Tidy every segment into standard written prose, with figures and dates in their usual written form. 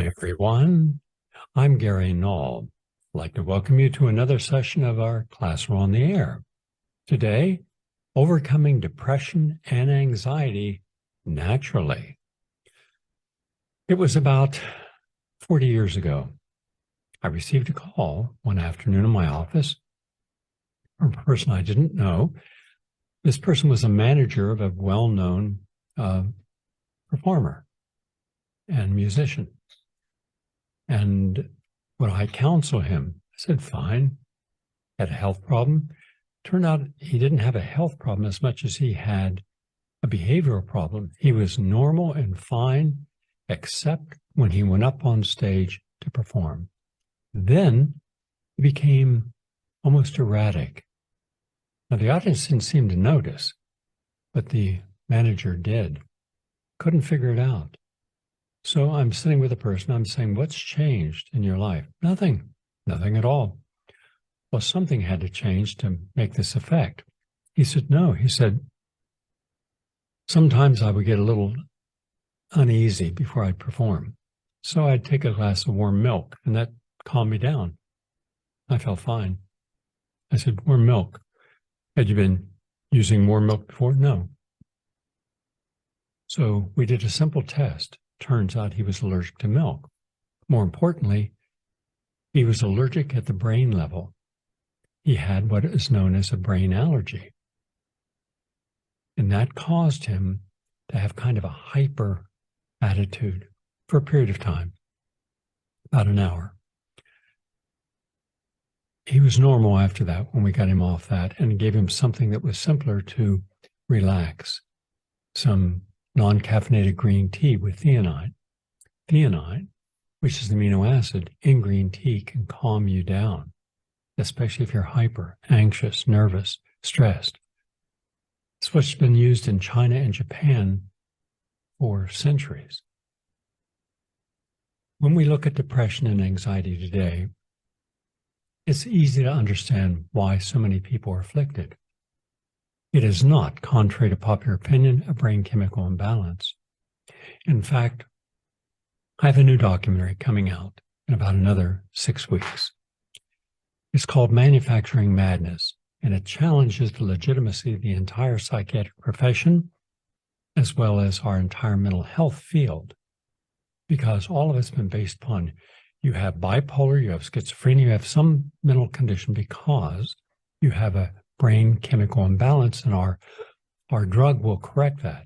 Hi, everyone. I'm Gary Null. I'd like to welcome you to another session of our Classroom on the Air. Today, overcoming depression and anxiety naturally. It was about 40 years ago. I received a call one afternoon in my office from a person I didn't know. This person was a manager of a well-known performer and musician. And would I counsel him? I said, fine. Had a health problem. Turned out he didn't have a health problem as much as he had a behavioral problem. He was normal and fine, except when he went up on stage to perform. Then he became almost erratic. Now, the audience didn't seem to notice, but the manager did. Couldn't figure it out. So I'm sitting with a person, I'm saying, what's changed in your life? Nothing at all. Well, something had to change to make this effect. He said, no. He said, sometimes I would get a little uneasy before I'd perform. So I'd take a glass of warm milk, and that calmed me down. I felt fine. I said, warm milk. Had you been using warm milk before? No. So we did a simple test. Turns out he was allergic to milk. More importantly, he was allergic at the brain level. He had what is known as a brain allergy. And that caused him to have kind of a hyper attitude for a period of time, about an hour. He was normal after that when we got him off that and gave him something that was simpler to relax. Some non-caffeinated green tea with theanine. Theanine, which is the amino acid in green tea, can calm you down, especially if you're hyper, anxious, nervous, stressed. It's what's been used in China and Japan for centuries. When we look at depression and anxiety today, it's easy to understand why so many people are afflicted. It is not, contrary to popular opinion, a brain chemical imbalance. In fact, I have a new documentary coming out in about another 6 weeks. It's called Manufacturing Madness, and it challenges the legitimacy of the entire psychiatric profession, as well as our entire mental health field, because all of it's been based upon you have bipolar, you have schizophrenia, you have some mental condition because you have a brain chemical imbalance, and our drug will correct that.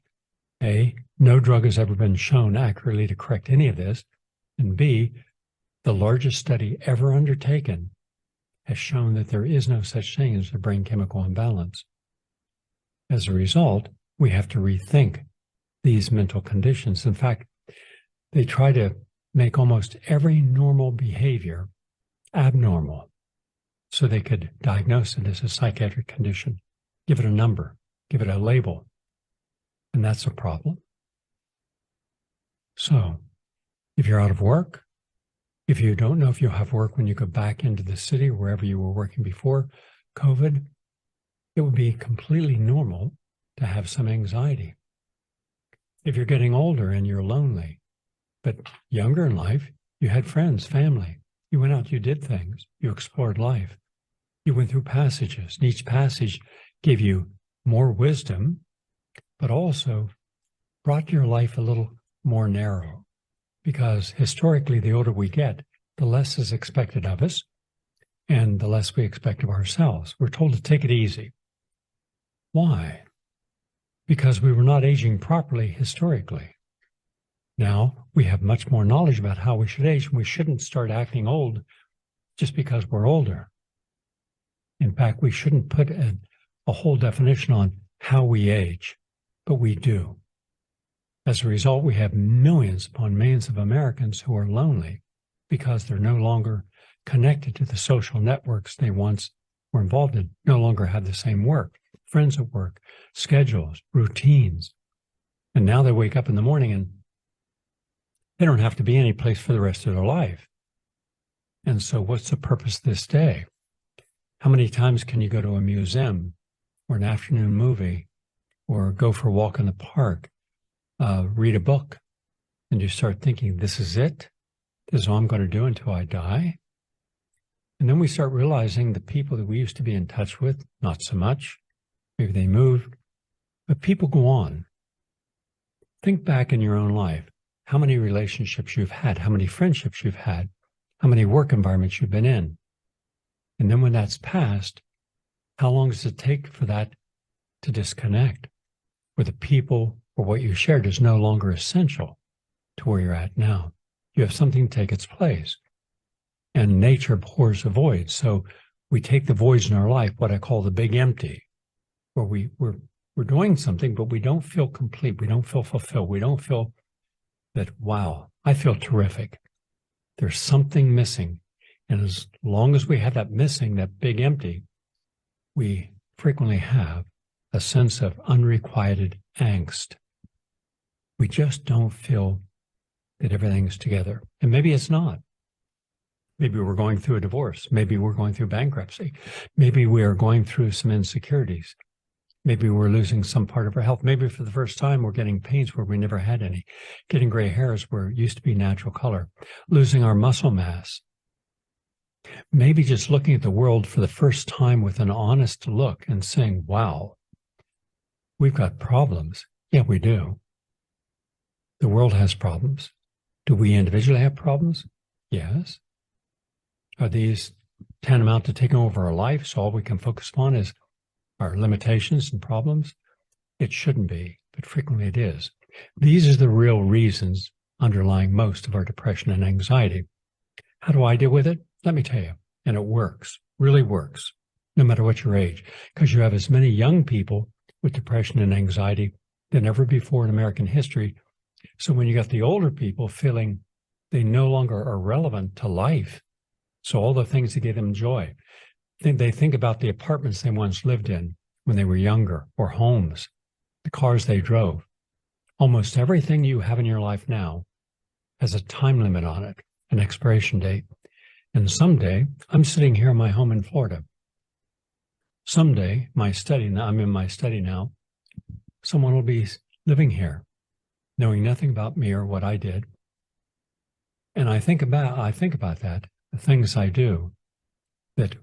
A, no drug has ever been shown accurately to correct any of this. And B, the largest study ever undertaken has shown that there is no such thing as a brain chemical imbalance. As a result, we have to rethink these mental conditions. In fact, they try to make almost every normal behavior abnormal, so they could diagnose it as a psychiatric condition, give it a number, give it a label, and that's a problem. So, if you're out of work, if you don't know if you'll have work when you go back into the city or wherever you were working before COVID, it would be completely normal to have some anxiety. If you're getting older and you're lonely, but younger in life, you had friends, family, you went out, you did things, you explored life. You went through passages, and each passage gave you more wisdom, but also brought your life a little more narrow. Because historically, the older we get, the less is expected of us, and the less we expect of ourselves. We're told to take it easy. Why? Because we were not aging properly historically. Now, we have much more knowledge about how we should age, and we shouldn't start acting old just because we're older. In fact, we shouldn't put a whole definition on how we age, but we do. As a result, we have millions upon millions of Americans who are lonely because they're no longer connected to the social networks they once were involved in, no longer have the same work, friends at work, schedules, routines. And now they wake up in the morning and they don't have to be any place for the rest of their life. And so what's the purpose of this day? How many times can you go to a museum or an afternoon movie or go for a walk in the park, read a book, and you start thinking, this is it? This is all I'm going to do until I die. And then we start realizing the people that we used to be in touch with, not so much. Maybe they moved, but people go on. Think back in your own life, how many relationships you've had, how many friendships you've had, how many work environments you've been in. And then when that's passed, how long does it take for that to disconnect, where the people or what you shared is no longer essential to where you're at now? You have something to take its place. And nature abhors a void. So we take the voids in our life, what I call the big empty, where we're doing something, but we don't feel complete. We don't feel fulfilled. We don't feel that, wow, I feel terrific. There's something missing. And as long as we have that missing, that big empty, we frequently have a sense of unrequited angst. We just don't feel that everything's together. And maybe it's not. Maybe we're going through a divorce. Maybe we're going through bankruptcy. Maybe we are going through some insecurities. Maybe we're losing some part of our health. Maybe for the first time, we're getting pains where we never had any. Getting gray hairs where it used to be natural color. Losing our muscle mass. Maybe just looking at the world for the first time with an honest look and saying, wow, we've got problems. Yeah, we do. The world has problems. Do we individually have problems? Yes. Are these tantamount to taking over our life, so all we can focus on is our limitations and problems? It shouldn't be, but frequently it is. These are the real reasons underlying most of our depression and anxiety. How do I deal with it? Let me tell you, and it works, really works, no matter what your age, because you have as many young people with depression and anxiety than ever before in American history. So when you got the older people feeling they no longer are relevant to life, so all the things that gave them joy, they think about the apartments they once lived in when they were younger, or homes, the cars they drove. Almost everything you have in your life now has a time limit on it, an expiration date. And someday, I'm sitting here in my home in Florida. Someday, I'm in my study now, someone will be living here, knowing nothing about me or what I did. And I think about that, the things I do, that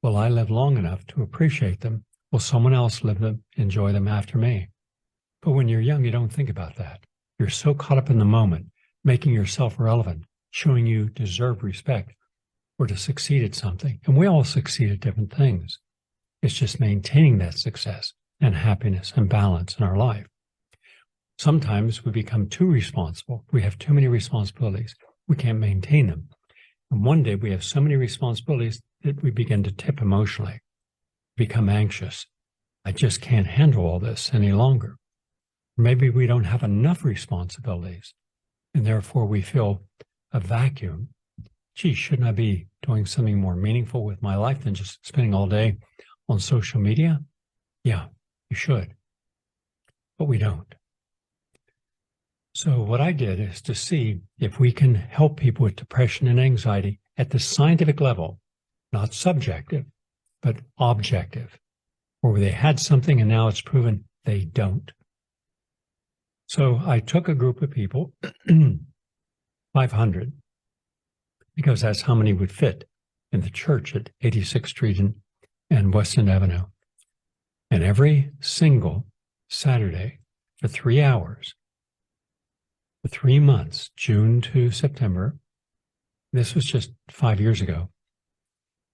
will I live long enough to appreciate them? Will someone else live them, enjoy them after me? But when you're young, you don't think about that. You're so caught up in the moment, making yourself relevant, showing you deserve respect or to succeed at something. And we all succeed at different things. It's just maintaining that success and happiness and balance in our life. Sometimes we become too responsible. We have too many responsibilities. We can't maintain them. And one day we have so many responsibilities that we begin to tip emotionally, become anxious. I just can't handle all this any longer. Maybe we don't have enough responsibilities, and therefore we feel a vacuum. Gee, shouldn't I be doing something more meaningful with my life than just spending all day on social media? Yeah, you should, but we don't. So what I did is to see if we can help people with depression and anxiety at the scientific level, not subjective, but objective, where they had something and now it's proven they don't. So I took a group of people, 500, because that's how many would fit in the church at 86th Street and West End Avenue. And every single Saturday for 3 hours, for 3 months, June to September, this was just 5 years ago,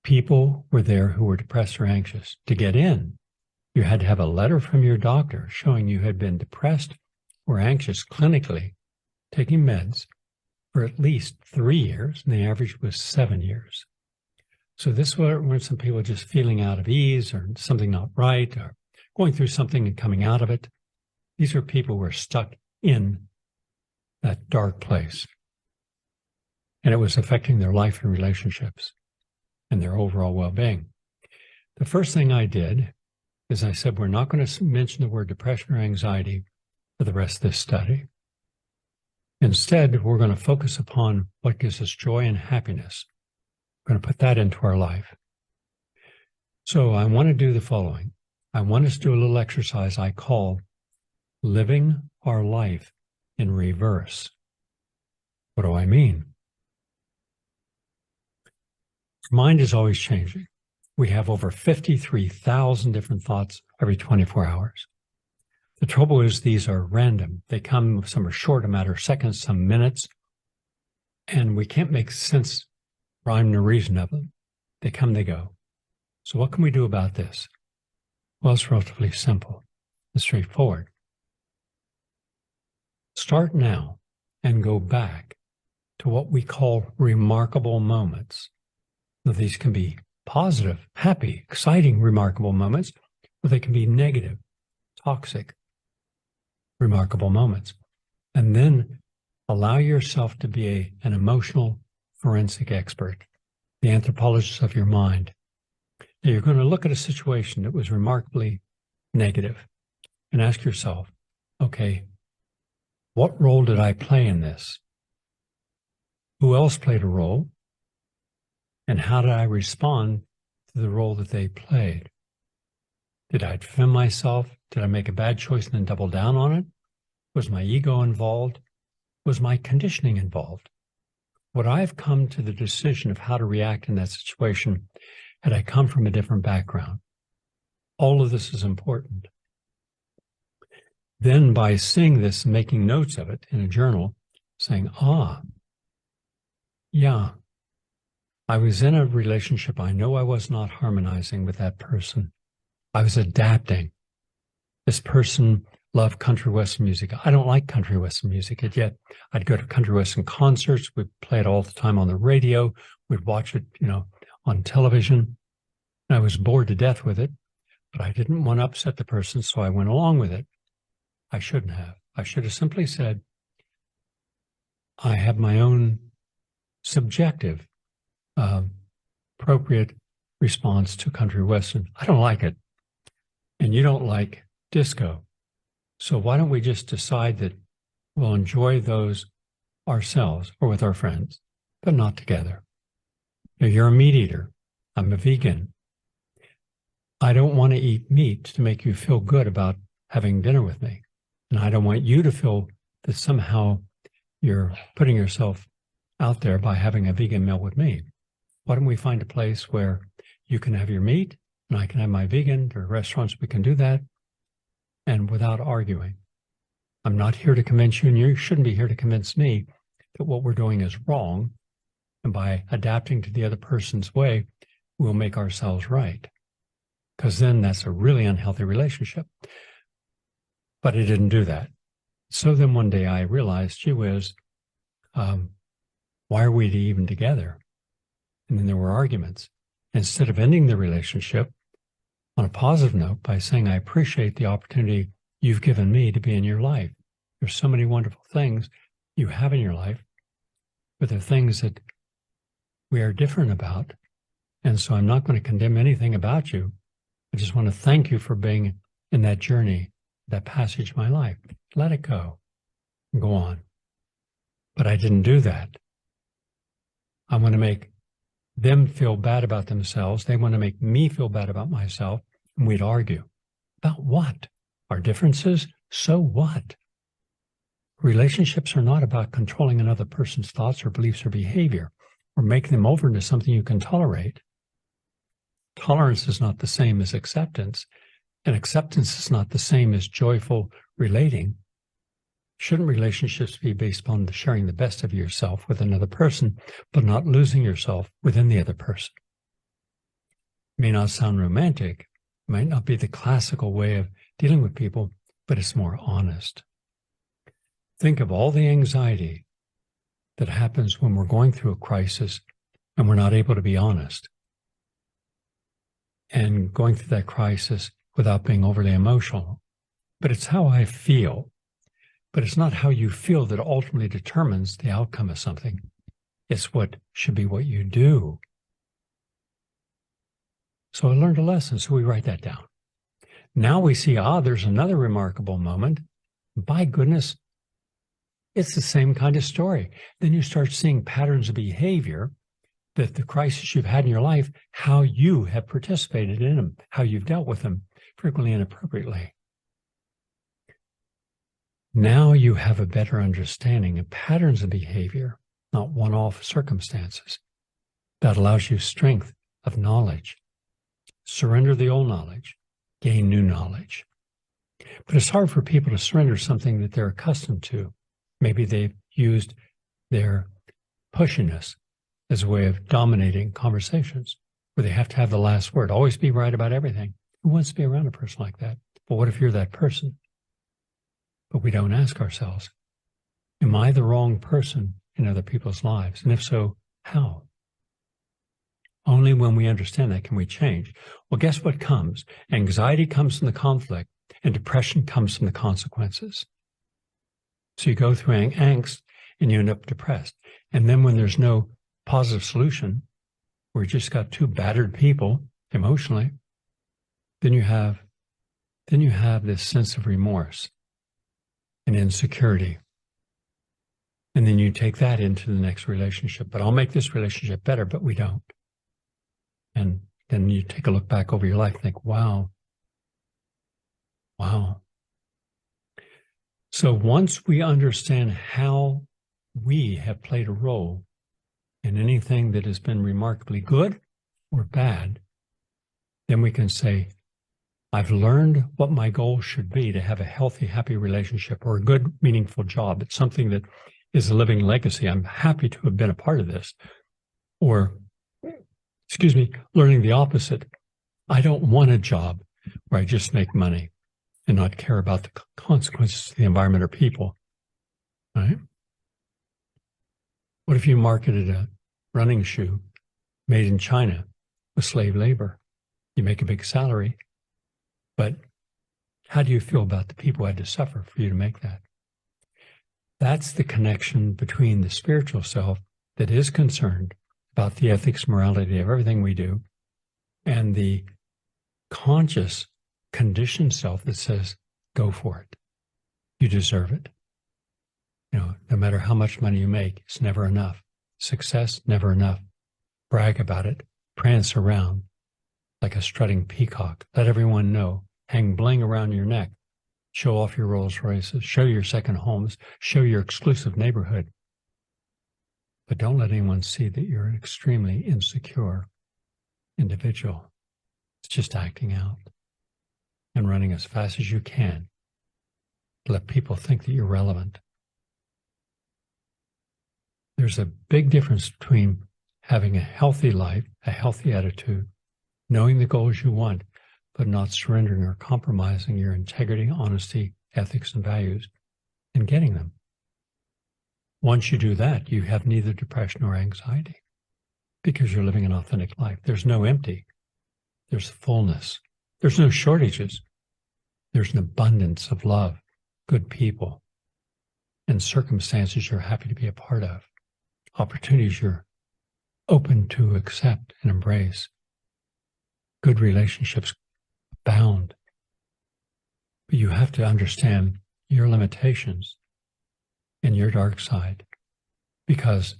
people were there who were depressed or anxious. To get in, you had to have a letter from your doctor showing you had been depressed or anxious clinically, taking meds for at least 3 years, and the average was 7 years. So this weren't some people just feeling out of ease or something not right or going through something and coming out of it. These are people who were stuck in that dark place. And it was affecting their life and relationships and their overall well-being. The first thing I did is I said, we're not going to mention the word depression or anxiety for the rest of this study. Instead, we're going to focus upon what gives us joy and happiness. We're going to put that into our life. So I want to do the following. I want us to do a little exercise I call living our life in reverse. What do I mean? Our mind is always changing. We have over 53,000 different thoughts every 24 hours. The trouble is these are random. They come, some are short, a matter of seconds, some minutes, and we can't make sense, rhyme, or reason of them. They come, they go. So what can we do about this? Well, it's relatively simple and straightforward. Start now and go back to what we call remarkable moments. Now, these can be positive, happy, exciting, remarkable moments, or they can be negative, toxic, remarkable moments. And then allow yourself to be an emotional forensic expert, the anthropologist of your mind. Now, you're going to look at a situation that was remarkably negative and ask yourself, okay, what role did I play in this? Who else played a role? And how did I respond to the role that they played? Did I defend myself? Did I make a bad choice and then double down on it? Was my ego involved? Was my conditioning involved? Would I have come to the decision of how to react in that situation had I come from a different background? All of this is important. Then by seeing this and making notes of it in a journal, saying, yeah, I was in a relationship. I know I was not harmonizing with that person. I was adapting. This person loved country western music. I don't like country western music, and yet I'd go to country western concerts. We'd play it all the time on the radio. We'd watch it, on television. And I was bored to death with it, but I didn't want to upset the person, so I went along with it. I shouldn't have. I should have simply said, I have my own subjective, appropriate response to country western. I don't like it. And you don't like disco. So why don't we just decide that we'll enjoy those ourselves or with our friends, but not together? You're a meat eater. I'm a vegan. I don't want to eat meat to make you feel good about having dinner with me. And I don't want you to feel that somehow you're putting yourself out there by having a vegan meal with me. Why don't we find a place where you can have your meat and I can have my vegan? There are restaurants we can do that, and without arguing. I'm not here to convince you, and you shouldn't be here to convince me that what we're doing is wrong. And by adapting to the other person's way, we'll make ourselves right. Because then that's a really unhealthy relationship. But I didn't do that. So then one day I realized, gee whiz, why are we even together? And then there were arguments. Instead of ending the relationship on a positive note by saying, I appreciate the opportunity you've given me to be in your life. There's so many wonderful things you have in your life, but they're things that we are different about. And so I'm not going to condemn anything about you. I just want to thank you for being in that journey, that passage of my life. Let it go and go on. But I didn't do that. I want to make them feel bad about themselves. They want to make me feel bad about myself. And we'd argue. About what? Our differences? So what? Relationships are not about controlling another person's thoughts or beliefs or behavior or making them over into something you can tolerate. Tolerance is not the same as acceptance, and acceptance is not the same as joyful relating. Shouldn't relationships be based upon the sharing the best of yourself with another person, but not losing yourself within the other person? It may not sound romantic, it might not be the classical way of dealing with people, but it's more honest. Think of all the anxiety that happens when we're going through a crisis and we're not able to be honest. And going through that crisis without being overly emotional. But it's how I feel. But it's not how you feel that ultimately determines the outcome of something. It's what should be what you do. So I learned a lesson, so we write that down. Now we see, there's another remarkable moment. By goodness, it's the same kind of story. Then you start seeing patterns of behavior that the crisis you've had in your life, how you have participated in them, how you've dealt with them, frequently inappropriately. Now you have a better understanding of patterns of behavior, not one-off circumstances. That allows you strength of knowledge. Surrender the old knowledge, gain new knowledge. But it's hard for people to surrender something that they're accustomed to. Maybe they've used their pushiness as a way of dominating conversations, where they have to have the last word, always be right about everything. Who wants to be around a person like that? But what if you're that person? But we don't ask ourselves, am I the wrong person in other people's lives? And if so, how? Only when we understand that can we change. Well, guess what comes? Anxiety comes from the conflict, and depression comes from the consequences. So you go through angst and you end up depressed. And then when there's no positive solution, where you just got two battered people emotionally, then you have this sense of remorse and insecurity. And then you take that into the next relationship. But I'll make this relationship better, but we don't. And then you take a look back over your life and think, wow. So once we understand how we have played a role in anything that has been remarkably good or bad, then we can say, I've learned what my goal should be to have a healthy, happy relationship or a good, meaningful job. It's something that is a living legacy. I'm happy to have been a part of this. Or, learning the opposite. I don't want a job where I just make money and not care about the consequences to the environment or people. Right? What if you marketed a running shoe made in China with slave labor? You make a big salary, but how do you feel about the people who had to suffer for you to make that? That's the connection between the spiritual self that is concerned about the ethics, morality of everything we do, and the conscious, conditioned self that says, go for it. You deserve it. No matter how much money you make, it's never enough. Success, never enough. Brag about it. Prance around like a strutting peacock. Let everyone know. Hang bling around your neck. Show off your Rolls Royces. Show your second homes. Show your exclusive neighborhood. But don't let anyone see that you're an extremely insecure individual. It's just acting out and running as fast as you can to let people think that you're relevant. There's a big difference between having a healthy life, a healthy attitude, knowing the goals you want, but not surrendering or compromising your integrity, honesty, ethics, and values, and getting them. Once you do that, you have neither depression nor anxiety because you're living an authentic life. There's no empty. There's fullness. There's no shortages. There's an abundance of love, good people, and circumstances you're happy to be a part of, opportunities you're open to accept and embrace. Good relationships abound. But you have to understand your limitations and your dark side, because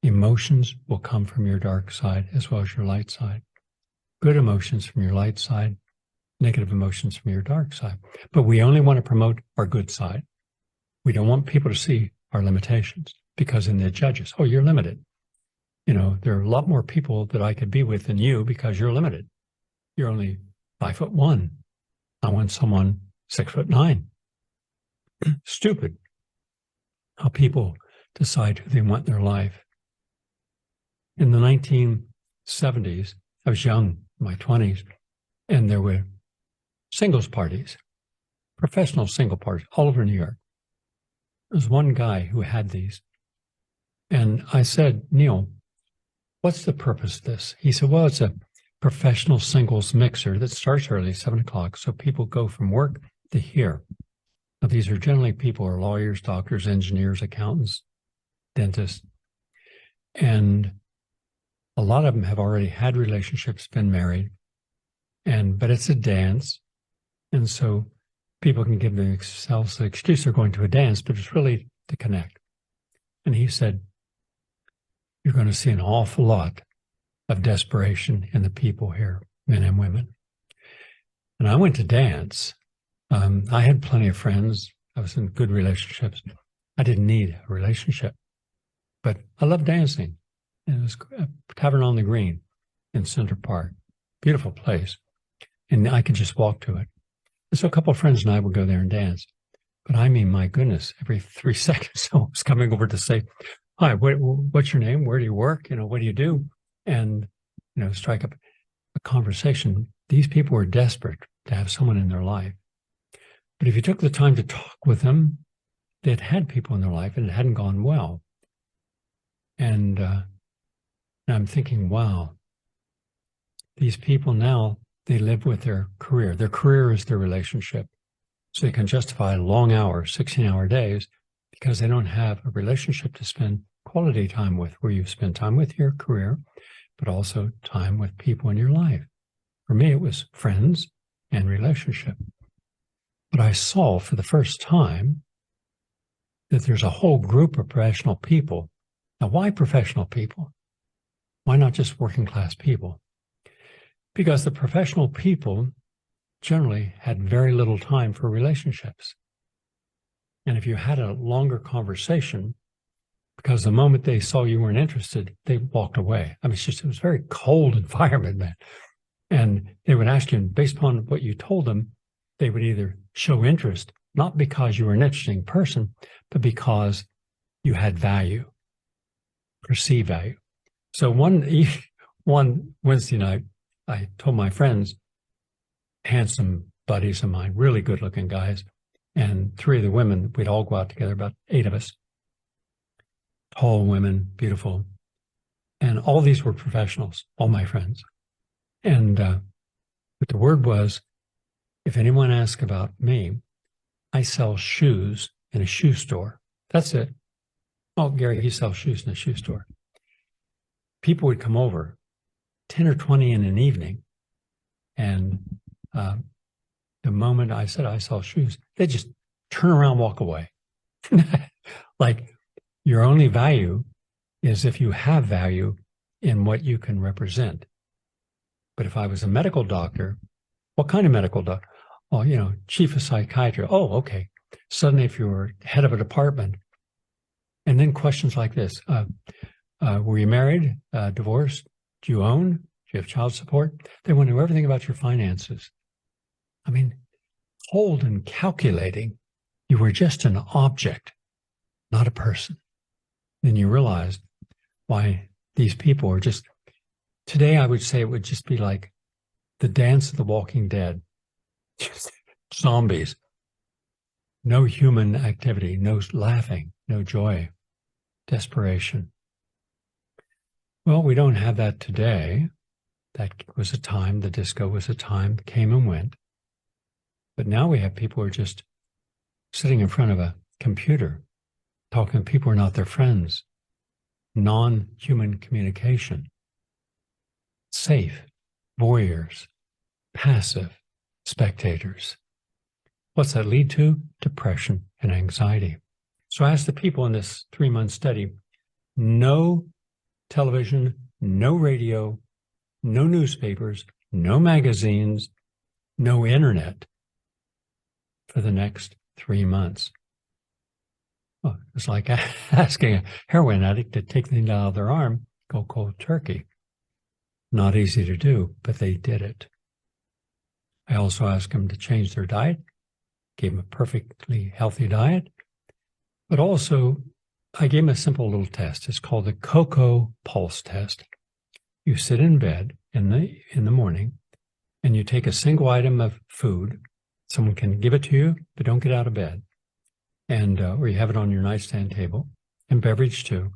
emotions will come from your dark side as well as your light side. Good emotions from your light side, negative emotions from your dark side. But we only want to promote our good side. We don't want people to see our limitations, because then they judge us. Oh, you're limited. There are a lot more people that I could be with than you because you're limited. You're only 5'1". I want someone 6'9". Stupid. How people decide who they want in their life. In the 1970s, I was young, in my 20s, and there were singles parties, professional single parties, all over New York. There was one guy who had these. And I said, Neil, what's the purpose of this? He said, well, it's a professional singles mixer that starts early, 7 o'clock. So people go from work to here. Now, these are generally people who are lawyers, doctors, engineers, accountants, dentists. And a lot of them have already had relationships, been married. But it's a dance. And so people can give themselves the excuse they're going to a dance, but it's really to connect. And he said, you're going to see an awful lot of desperation in the people here, men and women. And I went to dance. I had plenty of friends. I was in good relationships. I didn't need a relationship, but I love dancing. And it was a Tavern on the Green in Center Park. Beautiful place. And I could just walk to it. And so a couple of friends and I would go there and dance. But I mean, my goodness, every 3 seconds, someone was coming over to say, hi, what's your name? Where do you work? What do you do? And, strike up a conversation. These people were desperate to have someone in their life. But if you took the time to talk with them, they'd had people in their life and it hadn't gone well. And I'm thinking, wow, these people now, they live with their career. Their career is their relationship. So they can justify long hours, 16-hour days, because they don't have a relationship to spend quality time with, where you spend time with your career, but also time with people in your life. For me, it was friends and relationship. But I saw for the first time that there's a whole group of professional people. Now, why professional people? Why not just working class people? Because the professional people generally had very little time for relationships. And if you had a longer conversation, because the moment they saw you weren't interested, they walked away. I mean, it was a very cold environment, man. And they would ask you, and based upon what you told them, they would either show interest, not because you were an interesting person, but because you had value, perceived value. So one Wednesday night, I told my friends, handsome buddies of mine, really good looking guys, and 3 of the women, we'd all go out together, about 8 of us, tall women, beautiful. And all these were professionals, all my friends. And but the word was, if anyone asks about me, I sell shoes in a shoe store. That's it. Oh, Gary, he sells shoes in a shoe store. People would come over, 10 or 20 in an evening, and the moment I said I sell shoes, they just turn around, walk away. Like, your only value is if you have value in what you can represent. But if I was a medical doctor, what kind of medical doctor? Oh, chief of psychiatry. Oh, okay. Suddenly, if you were head of a department, and then questions like this, were you married, divorced? Do you own? Do you have child support? They want to know everything about your finances. I mean, cold and calculating. You were just an object, not a person. Then you realized why these people are just, today I would say it would just be like the dance of the walking dead. Just zombies. No human activity, no laughing, no joy, desperation. Well, we don't have that today. That was a time, the disco was a time, came and went. But now we have people who are just sitting in front of a computer, talking. People are not their friends. Non-human communication. Safe, voyeurs, passive, spectators. What's that lead to? Depression and anxiety. So I asked the people in this 3-month study, no television, no radio, no newspapers, no magazines, no internet for the next 3 months. Well, it's like asking a heroin addict to take the needle out of their arm, go cold turkey. Not easy to do, but they did it. I also asked them to change their diet, gave them a perfectly healthy diet, but also I gave them a simple little test. It's called the Cocoa Pulse Test. You sit in bed in the morning and you take a single item of food. Someone can give it to you, but don't get out of bed. And or you have it on your nightstand table, and beverage too.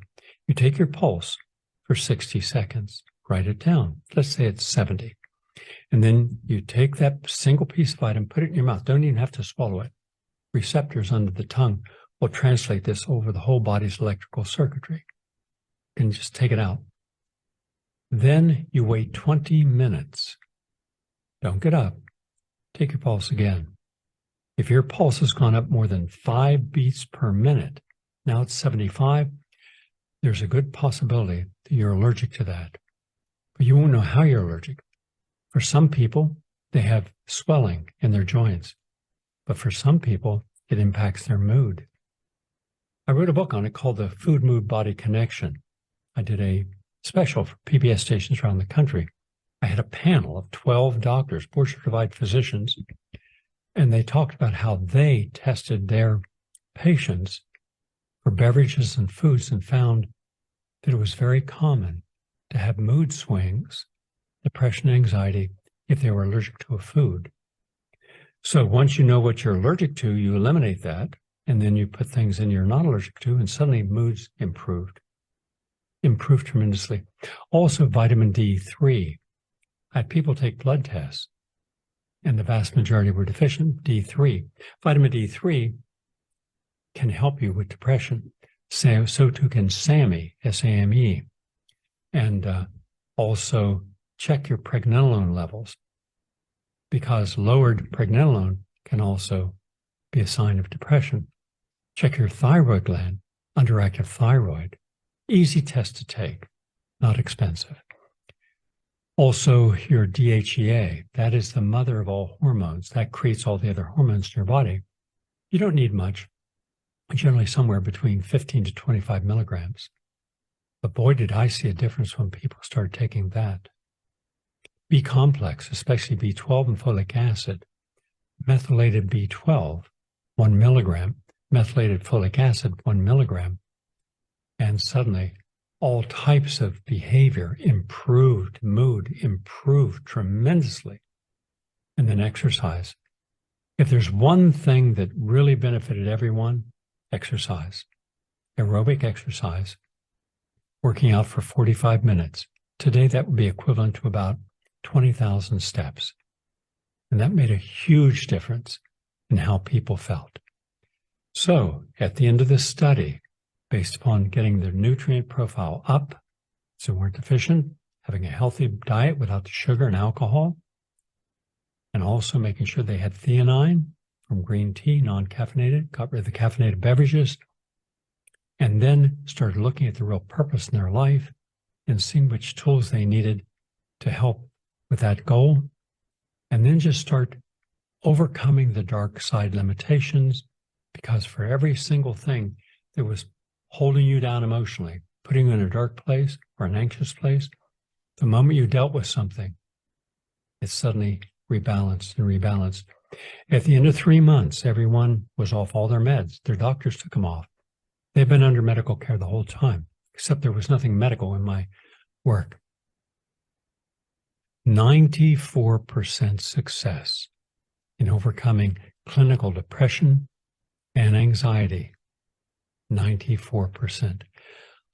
You take your pulse for 60 seconds, write it down. Let's say it's 70. And then you take that single piece of item, put it in your mouth. Don't even have to swallow it. Receptors under the tongue will translate this over the whole body's electrical circuitry. You can just take it out. Then you wait 20 minutes. Don't get up. Take your pulse again. If your pulse has gone up more than 5 beats per minute, now it's 75, there's a good possibility that you're allergic to that. But you won't know how you're allergic. For some people, they have swelling in their joints. But for some people, it impacts their mood. I wrote a book on it called The Food Mood Body Connection. I did a special for PBS stations around the country. I had a panel of 12 doctors, board-certified physicians, and they talked about how they tested their patients for beverages and foods and found that it was very common to have mood swings, depression, anxiety, if they were allergic to a food. So once you know what you're allergic to, you eliminate that, and then you put things in you're not allergic to, and suddenly moods improved tremendously. Also, vitamin D3. I had people take blood tests, and the vast majority were deficient D3. Vitamin D3 can help you with depression. So too can SAMe, S-A-M-E. And also check your pregnenolone levels, because lowered pregnenolone can also be a sign of depression. Check your thyroid gland, underactive thyroid. Easy test to take, not expensive. Also, your DHEA, that is the mother of all hormones. That creates all the other hormones in your body. You don't need much, generally somewhere between 15 to 25 milligrams. But boy, did I see a difference when people started taking that. B complex, especially B12 and folic acid, methylated B12, 1 milligram, methylated folic acid, 1 milligram, and suddenly all types of behavior improved, mood improved tremendously. And then exercise. If there's one thing that really benefited everyone, exercise. Aerobic exercise. Working out for 45 minutes. Today, that would be equivalent to about 20,000 steps. And that made a huge difference in how people felt. So at the end of this study, based upon getting their nutrient profile up, so they weren't deficient, having a healthy diet without the sugar and alcohol, and also making sure they had theanine from green tea, non-caffeinated, got rid of the caffeinated beverages, and then started looking at the real purpose in their life and seeing which tools they needed to help with that goal, and then just start overcoming the dark side limitations, because for every single thing that was holding you down emotionally, putting you in a dark place or an anxious place, the moment you dealt with something, it suddenly rebalanced and rebalanced. At the end of 3 months, everyone was off all their meds. Their doctors took them off. They've been under medical care the whole time, except there was nothing medical in my work. 94% success in overcoming clinical depression and anxiety. 94%.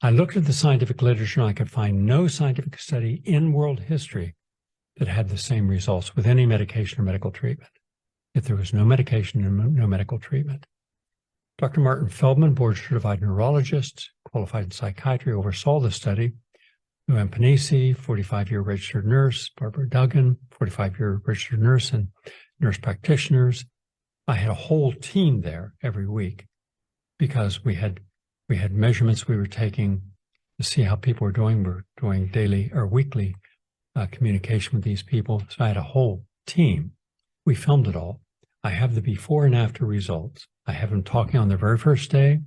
I looked at the scientific literature and I could find no scientific study in world history that had the same results with any medication or medical treatment. If there was no medication and no medical treatment. Dr. Martin Feldman, board-certified neurologist, qualified in psychiatry, oversaw the study. Luann Panisi, 45-year registered nurse, Barbara Duggan, 45-year registered nurse, and nurse practitioners. I had a whole team there every week because we had measurements we were taking to see how people were doing. We're doing daily or weekly communication with these people. So I had a whole team. We filmed it all. I have the before and after results. I have them talking on their very first day,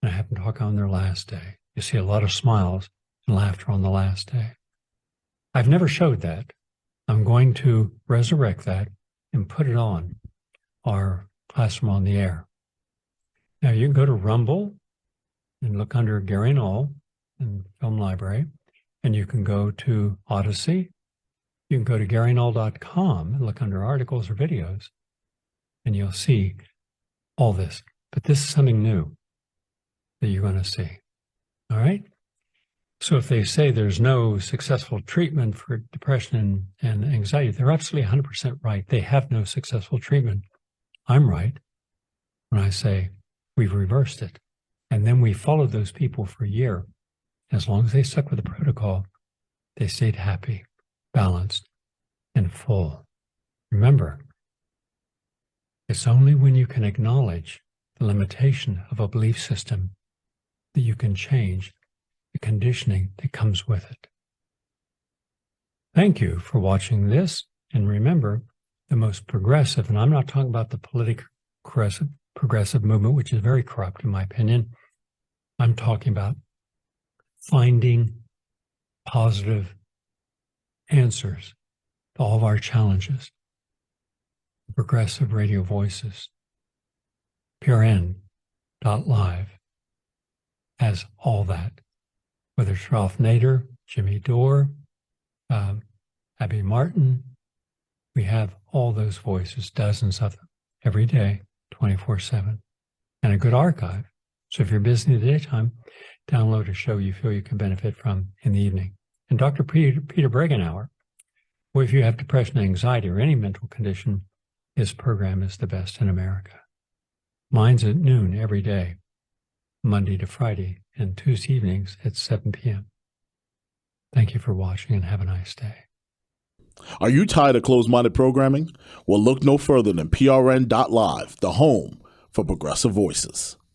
and I have them talking on their last day. You see a lot of smiles and laughter on the last day. I've never showed that. I'm going to resurrect that and put it on our Classroom on the Air. Now you can go to Rumble and look under Gary Null and Film Library, and you can go to Odysee. You can go to GaryNull.com and look under articles or videos, and you'll see all this. But this is something new that you're going to see. All right? So if they say there's no successful treatment for depression and anxiety, they're absolutely 100% right. They have no successful treatment. I'm right when I say we've reversed it. And then we followed those people for a year. As long as they stuck with the protocol, they stayed happy, balanced, and full. Remember, it's only when you can acknowledge the limitation of a belief system that you can change the conditioning that comes with it. Thank you for watching this. And remember, the most progressive, and I'm not talking about the political progressive movement, which is very corrupt in my opinion. I'm talking about finding positive answers to all of our challenges. Progressive radio voices. PRN.Live has all that. Whether it's Ralph Nader, Jimmy Dore, Abby Martin, we have all those voices, dozens of them, every day, 24/7, and a good archive. So if you're busy in the daytime, download a show you feel you can benefit from in the evening. And Dr. Peter Bregenauer, or if you have depression, anxiety, or any mental condition, his program is the best in America. Mine's at noon every day, Monday to Friday, and Tuesday evenings at 7 p.m. Thank you for watching and have a nice day. Are you tired of closed-minded programming? Well, look no further than PRN.Live, the home for progressive voices.